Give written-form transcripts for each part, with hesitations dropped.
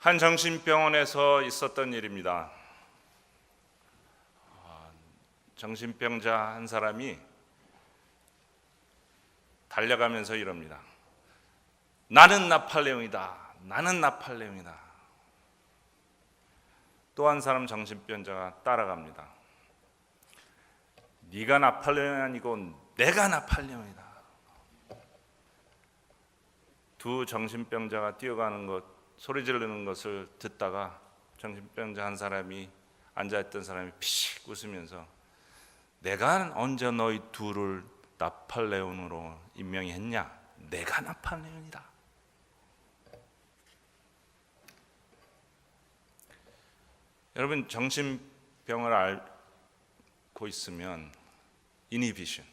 한 정신병원에서 있었던 일입니다. 정신병자 한 사람이 달려가면서 이럽니다. 나는 나팔레옹이다. 나는 나팔레옹이다. 또 한 사람 정신병자가 따라갑니다. 네가 나팔레옹이 아니고 내가 나팔레옹이다. 두 정신병자가 뛰어가는 것, 소리 지르는 것을 듣다가 정신병자 한 사람이, 앉아있던 사람이 피식 웃으면서 내가 언제 너희 둘을 나팔레옹으로 임명했냐? 내가 나팔레옹이다. 여러분, 정신병을 앓고 있으면 이니비션,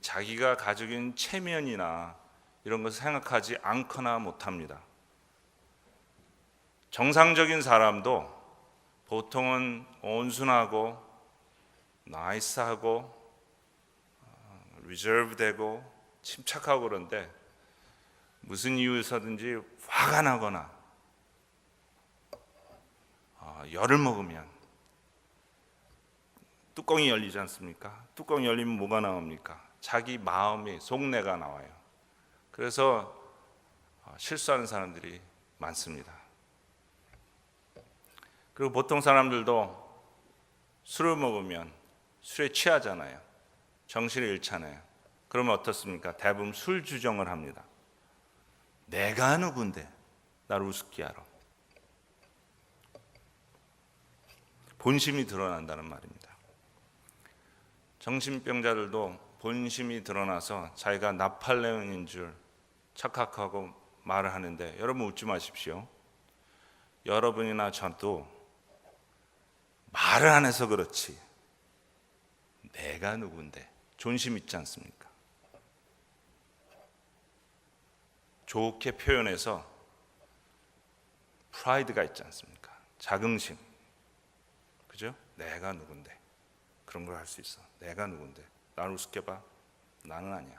자기가 가지고 있는 체면이나 이런 것을 생각하지 않거나 못합니다. 정상적인 사람도 보통은 온순하고 나이스하고 리저브되고 침착하고 그런데 무슨 이유에서든지 화가 나거나 열을 먹으면 뚜껑이 열리지 않습니까? 뚜껑이 열리면 뭐가 나옵니까? 자기 마음의 속내가 나와요. 그래서 실수하는 사람들이 많습니다. 그리고 보통 사람들도 술을 먹으면 술에 취하잖아요. 정신을 잃잖아요. 그러면 어떻습니까? 대부분 술 주정을 합니다. 내가 누군데 나를 우습게 하러. 본심이 드러난다는 말입니다. 정신병자들도 본심이 드러나서 자기가 나팔레옹인 줄 착각하고 말을 하는데, 여러분 웃지 마십시오. 여러분이나 저도 말을 안 해서 그렇지 내가 누군데 존심 있지 않습니까? 좋게 표현해서 프라이드가 있지 않습니까? 자긍심. 그죠? 내가 누군데 그런 걸 할 수 있어. 내가 누군데 나를 우습게 봐? 나는 아니야.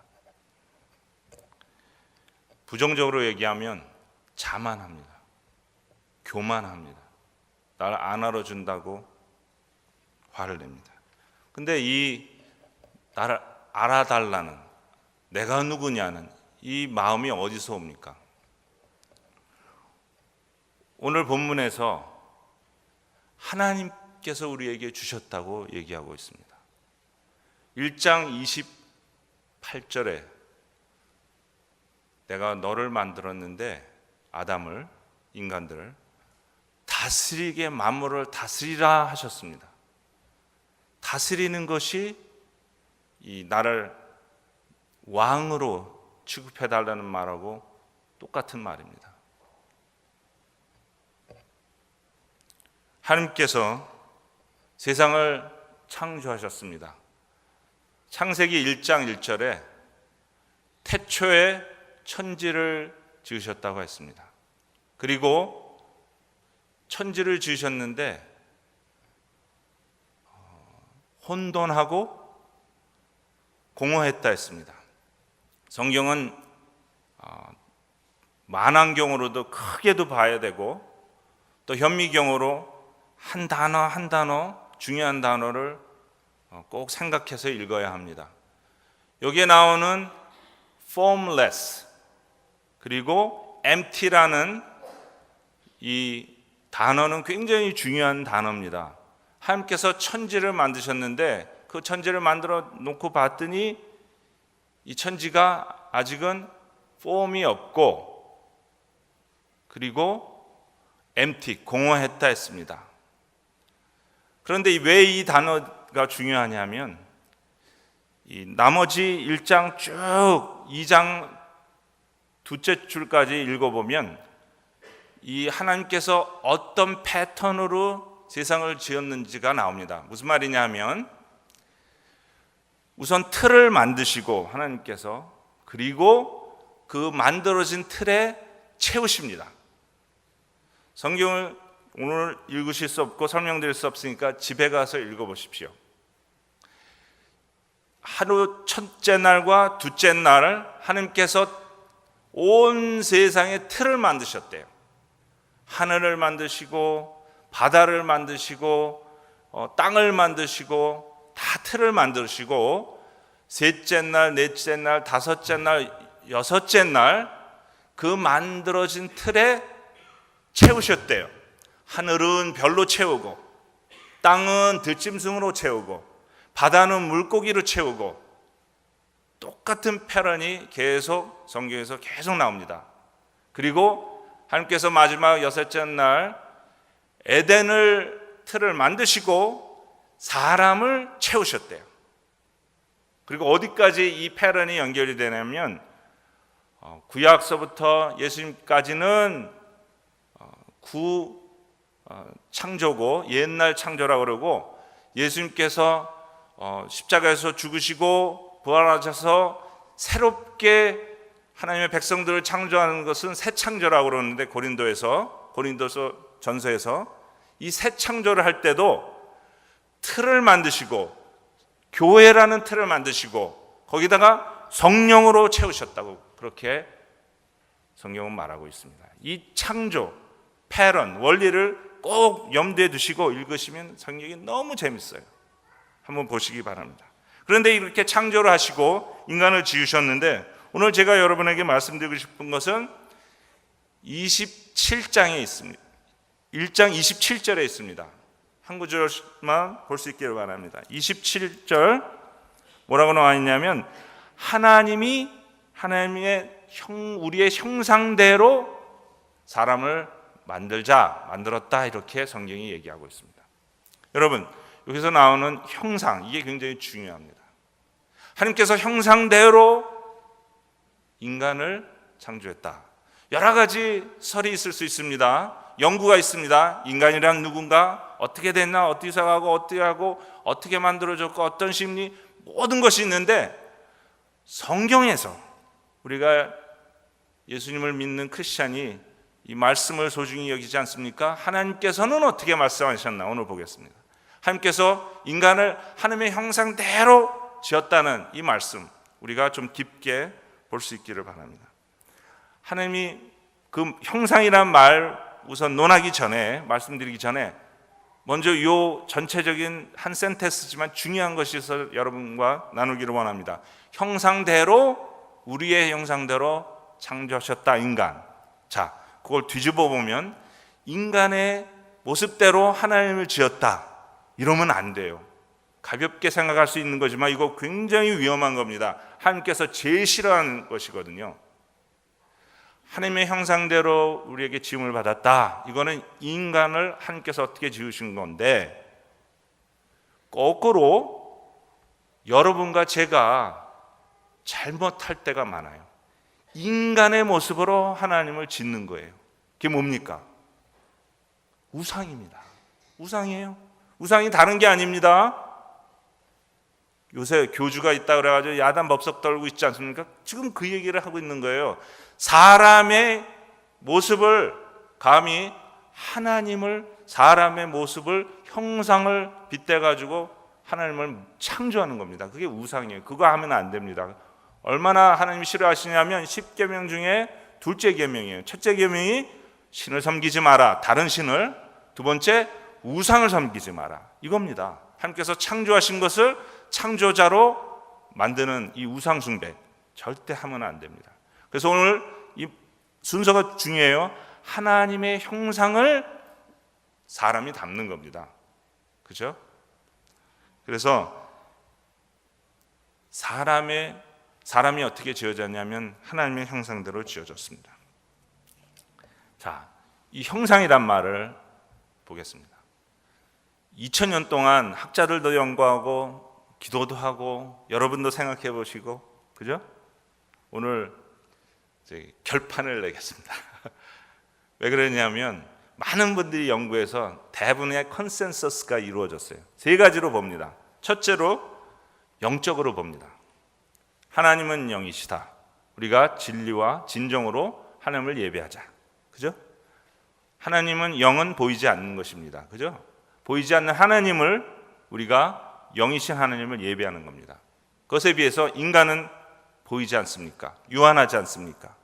부정적으로 얘기하면 자만합니다. 교만합니다. 나를 안 알아준다고 화를 냅니다. 근데 이 나를 알아달라는, 내가 누구냐는 이 마음이 어디서 옵니까? 오늘 본문에서 하나님께서 우리에게 주셨다고 얘기하고 있습니다. 1장 28절에 내가 너를 만들었는데, 아담을, 인간들을 다스리게 만물을 다스리라 하셨습니다. 다스리는 것이 이 나를 왕으로 취급해달라는 말하고 똑같은 말입니다. 하나님께서 세상을 창조하셨습니다. 창세기 1장 1절에 태초에 천지를 지으셨다고 했습니다. 그리고 천지를 지으셨는데 혼돈하고 공허했다 했습니다. 성경은 만환경으로도 크게도 봐야 되고, 또 현미경으로 한 단어 한 단어, 중요한 단어를 꼭 생각해서 읽어야 합니다. 여기에 나오는 formless 그리고 empty라는 이 단어는 굉장히 중요한 단어입니다. 하나님께서 천지를 만드셨는데 그 천지를 만들어 놓고 봤더니 이 천지가 아직은 폼이 없고, 그리고 empty, 공허했다 했습니다. 그런데 왜 이 단어가 중요하냐면, 이 나머지 1장 쭉 2장 두째 줄까지 읽어보면 이 하나님께서 어떤 패턴으로 세상을 지었는지가 나옵니다. 무슨 말이냐면, 우선 틀을 만드시고 하나님께서, 그리고 그 만들어진 틀에 채우십니다. 성경을 오늘 읽으실 수 없고 설명드릴 수 없으니까 집에 가서 읽어보십시오. 하루 첫째 날과 둘째 날 하나님께서 온 세상에 틀을 만드셨대요. 하늘을 만드시고 바다를 만드시고 땅을 만드시고 다 틀을 만드시고 셋째 날, 넷째 날, 다섯째 날, 여섯째 날 그 만들어진 틀에 채우셨대요. 하늘은 별로 채우고 땅은 들짐승으로 채우고 바다는 물고기로 채우고 똑같은 패런이 계속 성경에서 계속 나옵니다. 그리고 하나님께서 마지막 여섯째 날 에덴을 틀을 만드시고 사람을 채우셨대요. 그리고 어디까지 이 패런이 연결이 되냐면 구약서부터 예수님까지는 창조고 옛날 창조라고 그러고 예수님께서 십자가에서 죽으시고 부활하셔서 새롭게 하나님의 백성들을 창조하는 것은 새 창조라고 그러는데 고린도서 전서에서 이 새 창조를 할 때도 틀을 만드시고 교회라는 틀을 만드시고 거기다가 성령으로 채우셨다고 그렇게 성경은 말하고 있습니다. 이 창조, 패런, 원리를 꼭 염두에 두시고 읽으시면 성경이 너무 재밌어요. 한번 보시기 바랍니다. 그런데 이렇게 창조를 하시고 인간을 지으셨는데 오늘 제가 여러분에게 말씀드리고 싶은 것은 27장에 있습니다. 1장 27절에 있습니다. 한 구절만 볼 수 있기를 바랍니다. 27절 뭐라고 나와 있냐면 우리의 형상대로 사람을 만들었다 이렇게 성경이 얘기하고 있습니다. 여러분 여기서 나오는 형상 이게 굉장히 중요합니다. 하나님께서 형상대로 인간을 창조했다. 여러 가지 설이 있을 수 있습니다. 연구가 있습니다. 인간이란 누군가 어떻게 됐나 어떻게 생각하고 어떻게 하고 어떻게 만들어졌고 어떤 심리 모든 것이 있는데 성경에서 우리가 예수님을 믿는 크리스찬이 이 말씀을 소중히 여기지 않습니까? 하나님께서는 어떻게 말씀하셨나 오늘 보겠습니다. 하나님께서 인간을 하나님의 형상대로 지었다는 이 말씀 우리가 좀 깊게 볼 수 있기를 바랍니다. 하나님이 그 형상이란 말 우선 논하기 전에 말씀드리기 전에 먼저 이 전체적인 한 센텐스지만 중요한 것이 있어 여러분과 나누기를 원합니다. 형상대로 우리의 형상대로 창조하셨다 인간. 자, 그걸 뒤집어 보면 인간의 모습대로 하나님을 지었다 이러면 안 돼요. 가볍게 생각할 수 있는 거지만 이거 굉장히 위험한 겁니다. 하나님께서 제일 싫어하는 것이거든요. 하나님의 형상대로 우리에게 지음을 받았다. 이거는 인간을 하나님께서 어떻게 지으신 건데 거꾸로 여러분과 제가 잘못할 때가 많아요. 인간의 모습으로 하나님을 짓는 거예요. 그게 뭡니까? 우상입니다. 우상이에요. 우상이 다른 게 아닙니다. 요새 교주가 있다 그래가지고 야단 법석 떨고 있지 않습니까? 지금 그 얘기를 하고 있는 거예요. 사람의 모습을 감히 사람의 모습을 형상을 빗대가지고 하나님을 창조하는 겁니다. 그게 우상이에요. 그거 하면 안 됩니다. 얼마나 하나님이 싫어하시냐면 10계명 중에 둘째 계명이에요. 첫째 계명이 신을 섬기지 마라. 다른 신을. 두 번째 우상을 섬기지 마라. 이겁니다. 하나님께서 창조하신 것을 창조자로 만드는 이 우상 숭배 절대 하면 안 됩니다. 그래서 오늘 이 순서가 중요해요. 하나님의 형상을 사람이 담는 겁니다. 그죠? 그래서 사람이 어떻게 지어졌냐면 하나님의 형상대로 지어졌습니다. 자, 이 형상이란 말을 보겠습니다. 2000년 동안 학자들도 연구하고 기도도 하고 여러분도 생각해 보시고 그죠? 오늘 이제 결판을 내겠습니다. 왜 그러냐면 많은 분들이 연구해서 대부분의 컨센서스가 이루어졌어요. 세 가지로 봅니다. 첫째로 영적으로 봅니다. 하나님은 영이시다. 우리가 진리와 진정으로 하나님을 예배하자. 그죠? 하나님은 영은 보이지 않는 것입니다. 그죠? 보이지 않는 하나님을 우리가 영이신 하나님을 예배하는 겁니다. 그것에 비해서 인간은 보이지 않습니까? 유한하지 않습니까?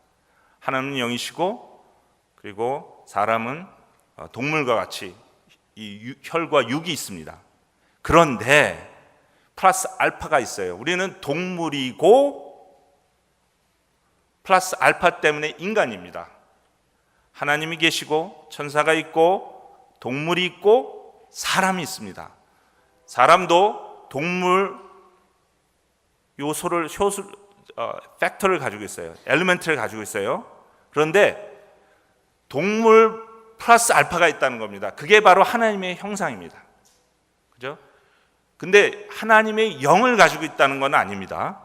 하나님은 영이시고 그리고 사람은 동물과 같이 이 혈과 육이 있습니다. 그런데 플러스 알파가 있어요. 우리는 동물이고 플러스 알파 때문에 인간입니다. 하나님이 계시고 천사가 있고 동물이 있고 사람이 있습니다. 사람도 동물 요소를 팩터를 가지고 있어요. 엘리멘트를 가지고 있어요. 그런데 동물 플러스 알파가 있다는 겁니다. 그게 바로 하나님의 형상입니다. 그죠? 근데 하나님의 영을 가지고 있다는 건 아닙니다.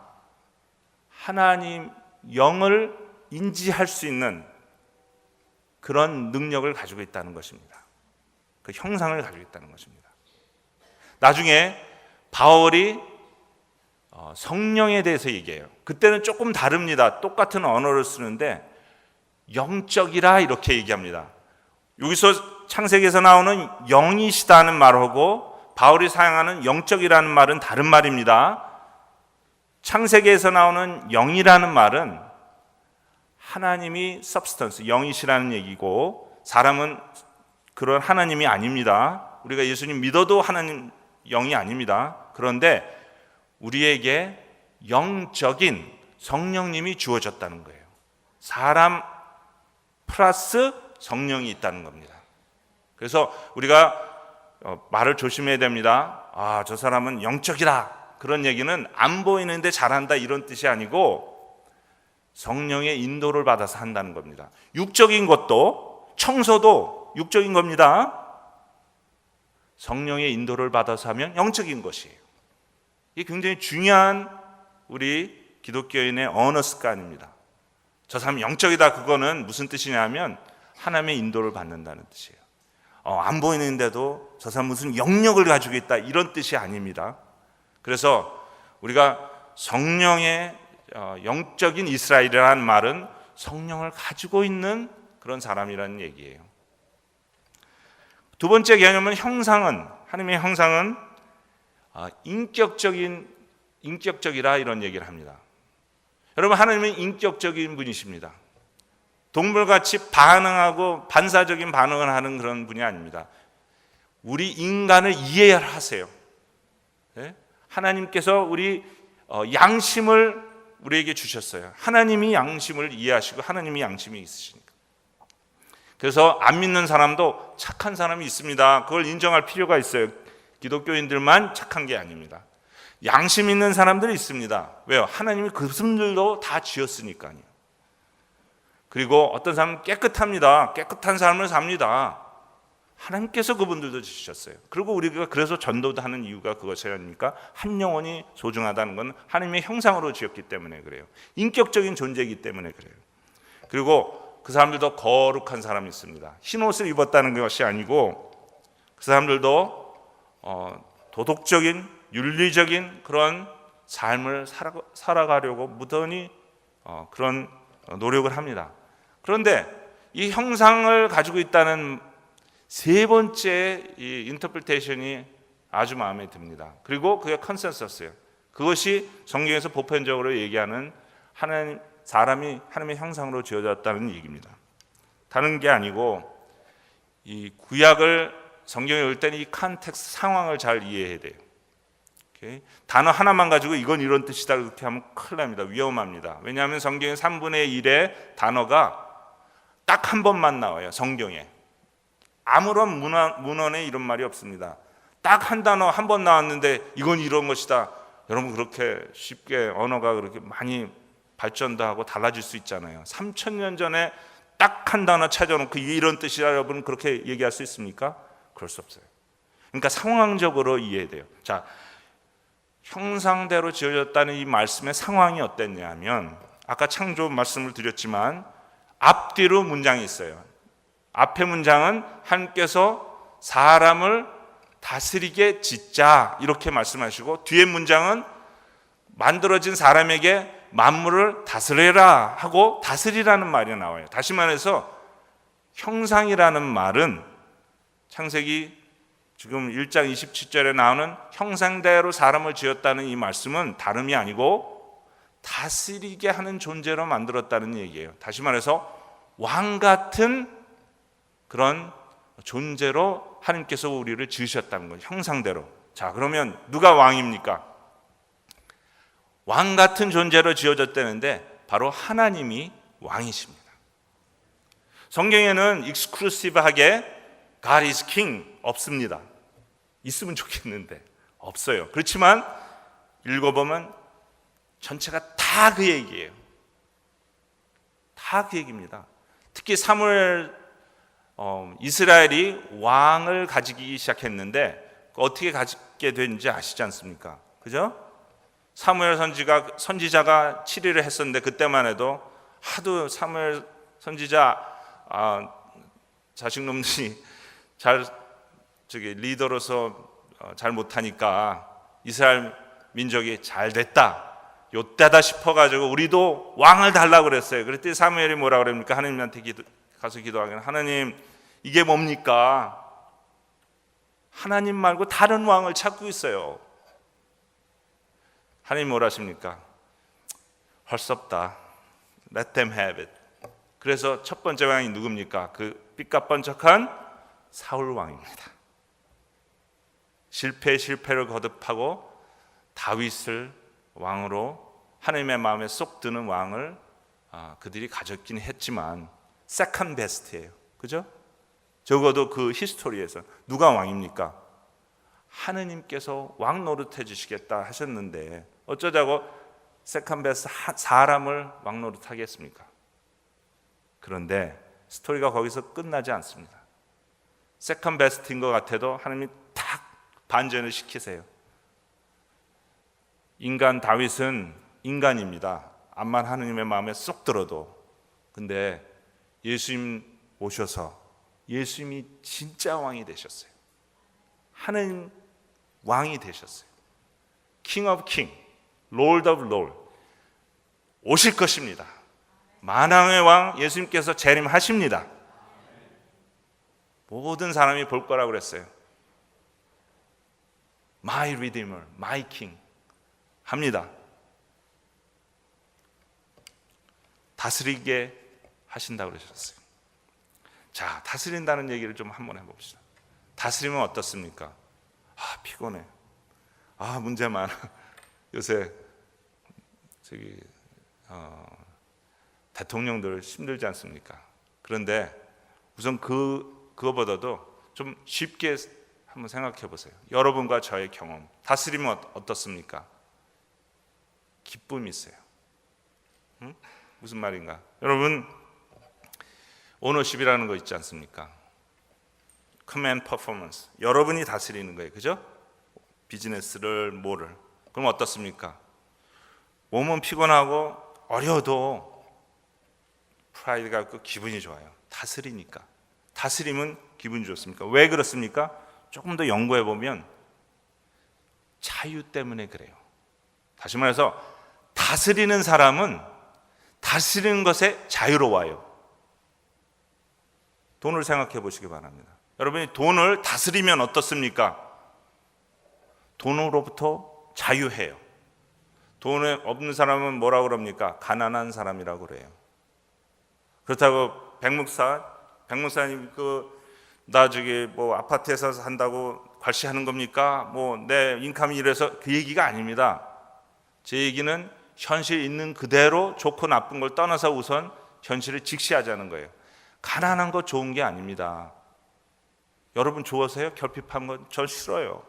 하나님 영을 인지할 수 있는 그런 능력을 가지고 있다는 것입니다. 그 형상을 가지고 있다는 것입니다. 나중에 바울이 성령에 대해서 얘기해요. 그때는 조금 다릅니다. 똑같은 언어를 쓰는데 영적이라 이렇게 얘기합니다. 여기서 창세기에서 나오는 영이시다는 말하고 바울이 사용하는 영적이라는 말은 다른 말입니다. 창세기에서 나오는 영이라는 말은 하나님이 substance, 영이시라는 얘기고 사람은 그런 하나님이 아닙니다. 우리가 예수님 믿어도 하나님 영이 아닙니다. 그런데 우리에게 영적인 성령님이 주어졌다는 거예요. 사람 플러스 성령이 있다는 겁니다. 그래서 우리가 말을 조심해야 됩니다. 저 사람은 영적이라 그런 얘기는 안 보이는데 잘한다 이런 뜻이 아니고 성령의 인도를 받아서 한다는 겁니다. 육적인 것도 청소도 육적인 겁니다. 성령의 인도를 받아서 하면 영적인 것이에요. 이게 굉장히 중요한 우리 기독교인의 언어 습관입니다. 저 사람 영적이다 그거는 무슨 뜻이냐면 하나님의 인도를 받는다는 뜻이에요. 안 보이는데도 저 사람 무슨 영역을 가지고 있다 이런 뜻이 아닙니다. 그래서 우리가 성령의 영적인 이스라엘이라는 말은 성령을 가지고 있는 그런 사람이라는 얘기예요. 두 번째 개념은 형상은, 하나님의 형상은 인격적이라 이런 얘기를 합니다. 여러분, 하나님은 인격적인 분이십니다. 동물같이 반응하고 반사적인 반응을 하는 그런 분이 아닙니다. 우리 인간을 이해하세요. 네? 하나님께서 우리 양심을 우리에게 주셨어요. 하나님이 양심을 이해하시고 하나님이 양심이 있으시니까. 그래서 안 믿는 사람도 착한 사람이 있습니다. 그걸 인정할 필요가 있어요. 기독교인들만 착한 게 아닙니다. 양심 있는 사람들이 있습니다. 왜요? 하나님이 그분들도 다 지었으니까요. 그리고 어떤 사람은 깨끗합니다. 깨끗한 삶을 삽니다. 하나님께서 그분들도 지으셨어요. 그리고 우리가 그래서 전도도 하는 이유가 그것이 아닙니까? 한 영혼이 소중하다는 건 하나님의 형상으로 지었기 때문에 그래요. 인격적인 존재이기 때문에 그래요. 그리고 그 사람들도 거룩한 사람이 있습니다. 흰 옷을 입었다는 것이 아니고 그 사람들도 도덕적인 윤리적인 그런 삶을 살아가려고 무던히 그런 노력을 합니다. 그런데 이 형상을 가지고 있다는 세 번째 이 인터프리테이션이 아주 마음에 듭니다. 그리고 그게 컨센서스예요. 그것이 성경에서 보편적으로 얘기하는 사람이 하나님의 형상으로 지어졌다는 얘기입니다. 다른 게 아니고 이 구약을 성경에 올 때는 이 컨텍스트 상황을 잘 이해해야 돼요. 오케이? 단어 하나만 가지고 이건 이런 뜻이다 이렇게 하면 큰일 납니다. 위험합니다. 왜냐하면 성경의 3분의 1의 단어가 딱 한 번만 나와요. 성경에. 아무런 문헌에 이런 말이 없습니다. 딱 한 단어 한 번 나왔는데 이건 이런 것이다. 여러분 그렇게 쉽게 언어가 그렇게 많이 발전도 하고 달라질 수 있잖아요. 3,000년 전에 딱 한 단어 찾아놓고 이게 이런 뜻이라 여러분 그렇게 얘기할 수 있습니까? 그럴 수 없어요. 그러니까 상황적으로 이해해야 돼요. 자, 형상대로 지어졌다는 이 말씀의 상황이 어땠냐면 아까 창조 말씀을 드렸지만 앞뒤로 문장이 있어요. 앞의 문장은 하나님께서 사람을 다스리게 짓자 이렇게 말씀하시고 뒤의 문장은 만들어진 사람에게 만물을 다스려라 하고 다스리라는 말이 나와요. 다시 말해서 형상이라는 말은 창세기 지금 1장 27절에 나오는 형상대로 사람을 지었다는 이 말씀은 다름이 아니고 다스리게 하는 존재로 만들었다는 얘기예요. 다시 말해서 왕 같은 그런 존재로 하나님께서 우리를 지으셨다는 거예요. 형상대로. 자, 그러면 누가 왕입니까? 왕 같은 존재로 지어졌다는데 바로 하나님이 왕이십니다. 성경에는 익스클루시브하게 God is King 없습니다. 있으면 좋겠는데 없어요. 그렇지만 읽어보면 전체가 다 그 얘기예요. 다 그 얘기입니다. 특히 사무엘 이스라엘이 왕을 가지기 시작했는데 어떻게 가지게 된지 아시지 않습니까? 그죠? 사무엘 선지자가 7일을 했었는데 그때만 해도 하도 사무엘 선지자 자식 놈들이 리더로서 잘 못하니까 이스라엘 민족이 잘 됐다, 요때다 싶어가지고 우리도 왕을 달라고 그랬어요. 그랬더니 사무엘이 뭐라 그럽니까? 하나님한테 가서 기도하기는, 하나님 이게 뭡니까? 하나님 말고 다른 왕을 찾고 있어요. 하나님 뭐라 하십니까? 할 수 없다. Let them have it. 그래서 첫 번째 왕이 누굽니까? 그 삐까뻔쩍한 사울 왕입니다. 실패를 거듭하고 다윗을 왕으로 하나님의 마음에 쏙 드는 왕을 그들이 가졌긴 했지만 세컨드 베스트예요. 그죠? 적어도 그 히스토리에서 누가 왕입니까? 하느님께서 왕 노릇해 주시겠다 하셨는데 어쩌자고 세컨드 베스트 사람을 왕 노릇하게 했습니까? 그런데 스토리가 거기서 끝나지 않습니다. 세컨드 베스트인 것 같아도 하나님이 탁 반전을 시키세요. 인간 다윗은 인간입니다. 암만 하느님의 마음에 쏙 들어도. 근데 예수님 오셔서 예수님이 진짜 왕이 되셨어요. 하느님 왕이 되셨어요. King of King, Lord of Lord 오실 것입니다. 만왕의 왕 예수님께서 재림하십니다. 모든 사람이 볼 거라고 그랬어요. My Redeemer, My King 합니다. 다스리게 하신다고 그러셨어요. 자, 다스린다는 얘기를 좀 한번 해봅시다. 다스리면 어떻습니까? 피곤해. 문제 많아. 요새 대통령들 힘들지 않습니까? 그런데 우선 그거보다도 좀 쉽게 한번 생각해 보세요. 여러분과 저의 경험. 다스리면 어떻습니까? 기쁨이 있어요. 무슨 말인가? 여러분, 오너십이라는 거 있지 않습니까? 커맨드 퍼포먼스. 여러분이 다스리는 거예요. 그죠? 비즈니스를 뭐를. 그럼 어떻습니까? 몸은 피곤하고 어려워도 프라이드가 있고 기분이 좋아요. 다스리니까. 다스림은 기분이 좋습니까? 왜 그렇습니까? 조금 더 연구해 보면 자유 때문에 그래요. 다시 말해서 다스리는 사람은 다스리는 것에 자유로워요. 돈을 생각해 보시기 바랍니다. 여러분이 돈을 다스리면 어떻습니까? 돈으로부터 자유해요. 돈이 없는 사람은 뭐라고 그럽니까? 가난한 사람이라고 그래요. 그렇다고 백목사님 나 아파트에서 산다고 괄시하는 겁니까? 내 인컴이 이래서 그 얘기가 아닙니다. 제 얘기는 현실 있는 그대로 좋고 나쁜 걸 떠나서 우선 현실을 직시하자는 거예요. 가난한 거 좋은 게 아닙니다. 여러분 좋아하세요? 결핍한 건 저 싫어요.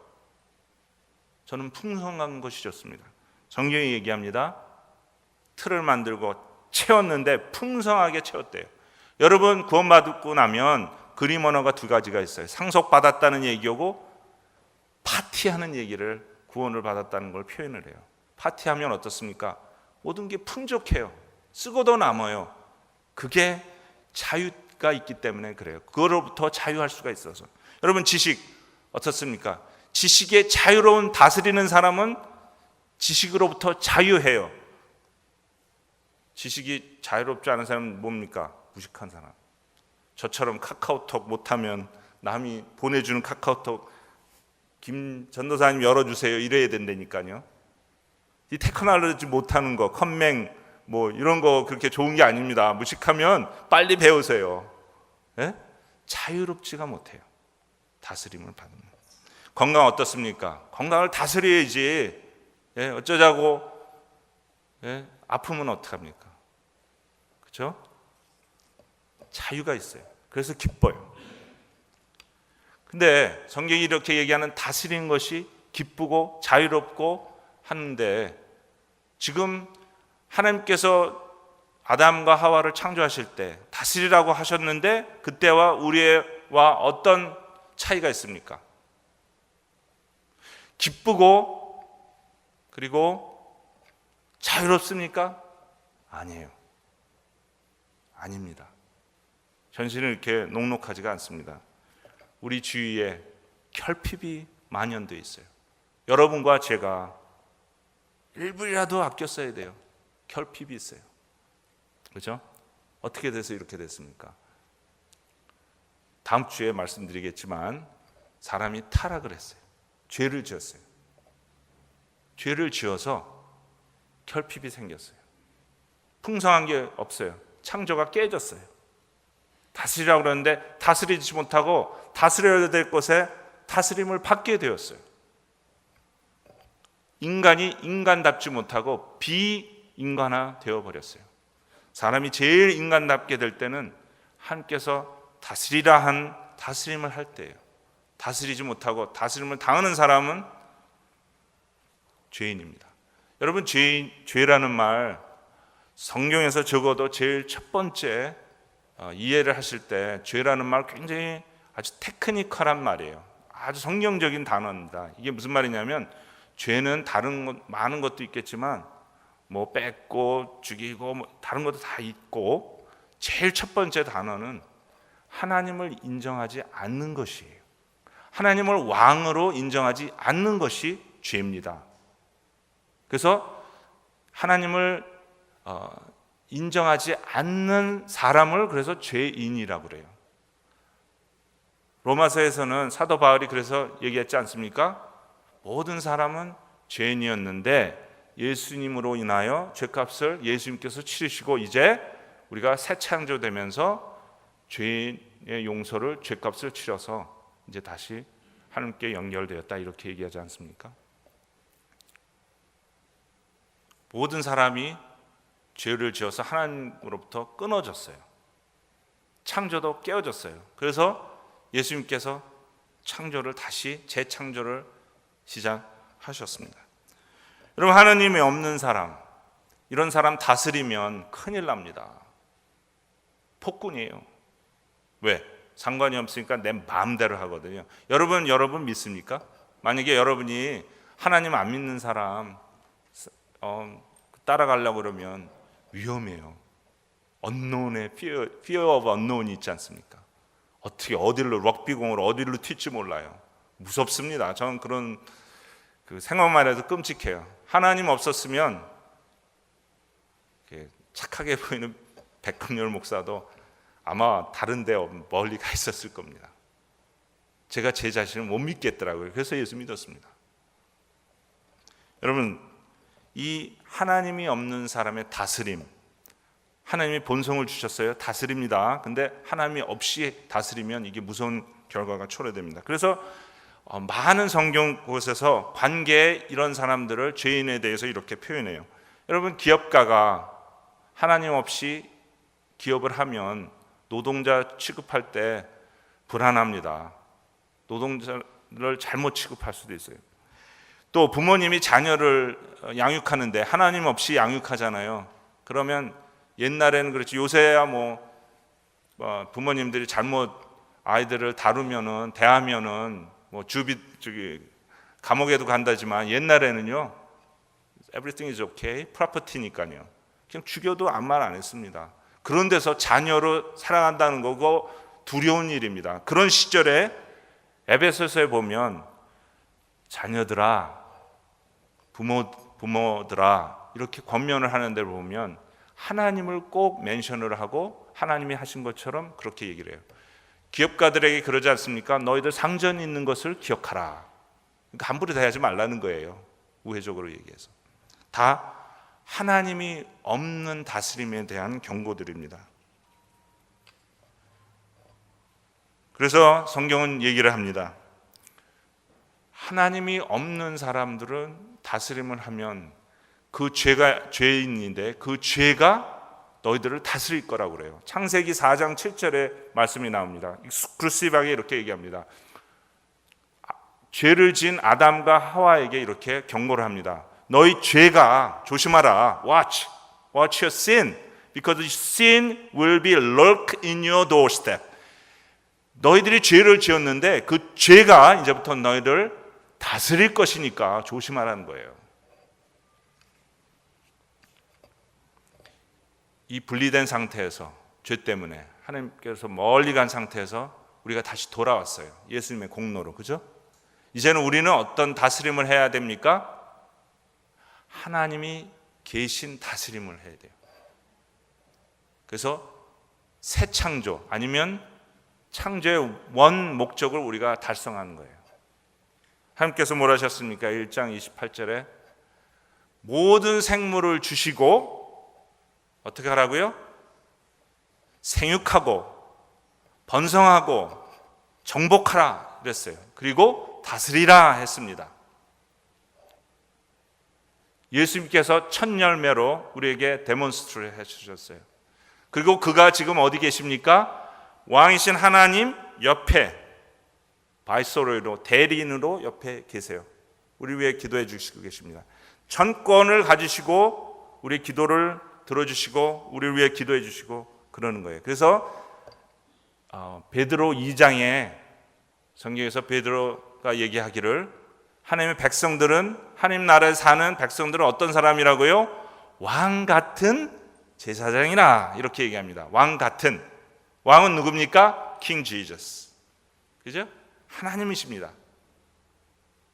저는 풍성한 것이 좋습니다. 성경이 얘기합니다. 틀을 만들고 채웠는데 풍성하게 채웠대요. 여러분 구원받고 나면 그림 언어가 두 가지가 있어요. 상속받았다는 얘기하고 파티하는 얘기를 구원을 받았다는 걸 표현을 해요. 파티하면 어떻습니까? 모든 게 풍족해요. 쓰고도 남아요. 그게 자유가 있기 때문에 그래요. 그거로부터 자유할 수가 있어서. 여러분 지식 어떻습니까? 지식의 자유로운 다스리는 사람은 지식으로부터 자유해요. 지식이 자유롭지 않은 사람은 뭡니까? 무식한 사람. 저처럼 카카오톡 못하면 남이 보내주는 카카오톡 김 전도사님 열어주세요 이래야 된다니까요. 이 테크놀로지 못하는 거 컴맹 이런 거 그렇게 좋은 게 아닙니다. 무식하면 빨리 배우세요. 예? 자유롭지가 못해요. 다스림을 받으면. 건강 어떻습니까? 건강을 다스려야지. 예, 어쩌자고. 예, 아프면 어떡합니까? 그렇죠? 자유가 있어요. 그래서 기뻐요. 근데 성경이 이렇게 얘기하는 다스리는 것이 기쁘고 자유롭고 하는데, 지금 하나님께서 아담과 하와를 창조하실 때 다스리라고 하셨는데 그때와 우리와 어떤 차이가 있습니까? 기쁘고 그리고 자유롭습니까? 아니에요. 아닙니다. 현실은 이렇게 녹록하지가 않습니다. 우리 주위에 결핍이 만연되어 있어요. 여러분과 제가 일부라도 아껴 써야 돼요. 결핍이 있어요. 그렇죠? 어떻게 돼서 이렇게 됐습니까? 다음 주에 말씀드리겠지만 사람이 타락을 했어요. 죄를 지었어요. 죄를 지어서 결핍이 생겼어요. 풍성한 게 없어요. 창조가 깨졌어요. 다스리라고 그러는데 다스리지 못하고 다스려야 될 것에 다스림을 받게 되었어요. 인간이 인간답지 못하고 비인간화 되어버렸어요. 사람이 제일 인간답게 될 때는 하나님께서 다스리라 한 다스림을 할 때예요. 다스리지 못하고 다스림을 당하는 사람은 죄인입니다. 여러분, 죄라는 말 성경에서 적어도 제일 첫 번째 이해를 하실 때 죄라는 말 굉장히 아주 테크니컬한 말이에요. 아주 성경적인 단어입니다. 이게 무슨 말이냐면, 죄는 다른 많은 것도 있겠지만 뭐 뺏고 죽이고 뭐 다른 것도 다 있고, 제일 첫 번째 단어는 하나님을 인정하지 않는 것이에요. 하나님을 왕으로 인정하지 않는 것이 죄입니다. 그래서 하나님을 인정하지 않는 사람을 그래서 죄인이라고 그래요. 로마서에서는 사도 바울이 그래서 얘기했지 않습니까? 모든 사람은 죄인이었는데 예수님으로 인하여 죄값을 예수님께서 치르시고 이제 우리가 새 창조되면서 죄인의 용서를, 죄값을 치러서 이제 다시 하나님께 연결되었다, 이렇게 얘기하지 않습니까? 모든 사람이 죄를 지어서 하나님으로부터 끊어졌어요. 창조도 깨어졌어요. 그래서 예수님께서 창조를 다시 재창조를 시작하셨습니다. 여러분, 하나님이 없는 사람, 이런 사람 다스리면 큰일 납니다. 폭군이에요. 왜? 상관이 없으니까 내 마음대로 하거든요. 여러분 믿습니까? 만약에 여러분이 하나님 안 믿는 사람 따라가려고 그러면 위험해요. 언노운의 fear of unknown이 있지 않습니까? 어떻게 어디로 럭비공으로 어디로 튈지 몰라요. 무섭습니다. 저는 그런 생각만 해도 끔찍해요. 하나님 없었으면 착하게 보이는 백금열 목사도 아마 다른 데 멀리 가 있었을 겁니다. 제가 제 자신을 못 믿겠더라고요. 그래서 예수 믿었습니다. 여러분, 이 하나님이 없는 사람의 다스림, 하나님이 본성을 주셨어요. 다스립니다. 근데 하나님이 없이 다스리면 이게 무서운 결과가 초래됩니다. 그래서 많은 성경 곳에서 관계에 이런 사람들을 죄인에 대해서 이렇게 표현해요. 여러분, 기업가가 하나님 없이 기업을 하면 노동자 취급할 때 불안합니다. 노동자를 잘못 취급할 수도 있어요. 또 부모님이 자녀를 양육하는데 하나님 없이 양육하잖아요. 그러면 옛날에는 그렇지, 요새야 부모님들이 잘못 아이들을 다루면은, 대하면은 감옥에도 간다지만, 옛날에는요, everything is okay, 프로퍼티니까요, 그냥 죽여도 아무 말 안 했습니다. 그런 데서 자녀로 살아간다는 거고 두려운 일입니다. 그런 시절에 에베소서에 보면 자녀들아, 부모들아, 이렇게 권면을 하는 데를 보면 하나님을 꼭 멘션을 하고 하나님이 하신 것처럼 그렇게 얘기를 해요. 기업가들에게 그러지 않습니까? 너희들 상전이 있는 것을 기억하라. 그러니까 함부로 대하지 말라는 거예요. 우회적으로 얘기해서. 다 하나님이 없는 다스림에 대한 경고들입니다. 그래서 성경은 얘기를 합니다. 하나님이 없는 사람들은 다스림을 하면 그 죄가 죄인인데 그 죄가 너희들을 다스릴 거라고 그래요. 창세기 4장 7절에 말씀이 나옵니다. 익스클루시브하게 이렇게 얘기합니다. 죄를 지은 아담과 하와에게 이렇게 경고를 합니다. 너희 죄가 조심하라. Watch your sin, because sin will be lurk in your doorstep. 너희들이 죄를 지었는데 그 죄가 이제부터 너희를 다스릴 것이니까 조심하라는 거예요. 이 분리된 상태에서 죄 때문에 하나님께서 멀리 간 상태에서 우리가 다시 돌아왔어요. 예수님의 공로로. 그죠? 이제는 우리는 어떤 다스림을 해야 됩니까? 하나님이 계신 다스림을 해야 돼요. 그래서 새 창조 아니면 창조의 원 목적을 우리가 달성하는 거예요. 하나님께서 뭐라 하셨습니까? 1장 28절에 모든 생물을 주시고 어떻게 하라고요? 생육하고 번성하고 정복하라 그랬어요. 그리고 다스리라 했습니다. 예수님께서 첫 열매로 우리에게 데몬스트를 해주셨어요. 그리고 그가 지금 어디 계십니까? 왕이신 하나님 옆에 바이소로이로 대리인으로 옆에 계세요. 우리 위해 기도해 주시고 계십니다. 전권을 가지시고 우리 기도를 들어주시고 우리를 위해 기도해 주시고 그러는 거예요. 그래서 베드로 2장에 성경에서 베드로가 얘기하기를 하나님의 백성들은 하나님 나라에 사는 백성들은 어떤 사람이라고요? 왕 같은 제사장이라 이렇게 얘기합니다. 왕 같은. 왕은 누굽니까? 킹 지저스. 그죠? 하나님이십니다.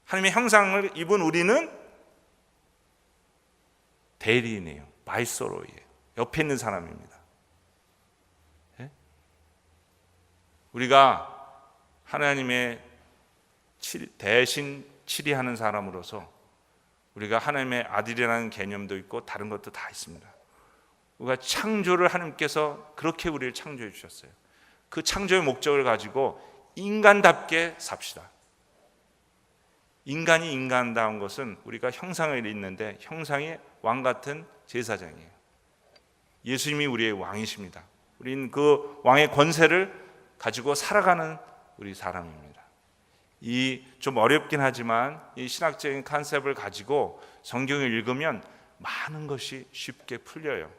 하나님의 형상을 입은 우리는 대리인이에요. 바이소로이에요. 옆에 있는 사람입니다. 예? 우리가 하나님의 대신 치리하는 사람으로서 우리가 하나님의 아들이라는 개념도 있고 다른 것도 다 있습니다. 우리가 창조를 하나님께서 그렇게 우리를 창조해 주셨어요. 그 창조의 목적을 가지고 인간답게 삽시다. 인간이 인간다운 것은 우리가 형상을 잇는데 형상이 왕 같은 제사장이에요. 예수님이 우리의 왕이십니다. 우리는 그 왕의 권세를 가지고 살아가는 우리 사람입니다. 이 좀 어렵긴 하지만 이 신학적인 컨셉을 가지고 성경을 읽으면 많은 것이 쉽게 풀려요.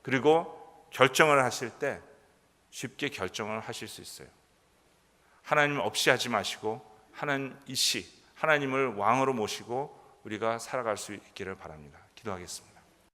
그리고 결정을 하실 때 쉽게 결정을 하실 수 있어요. 하나님 없이 하지 마시고 하나님이시 하나님을 왕으로 모시고 우리가 살아갈 수 있기를 바랍니다. 기도하겠습니다.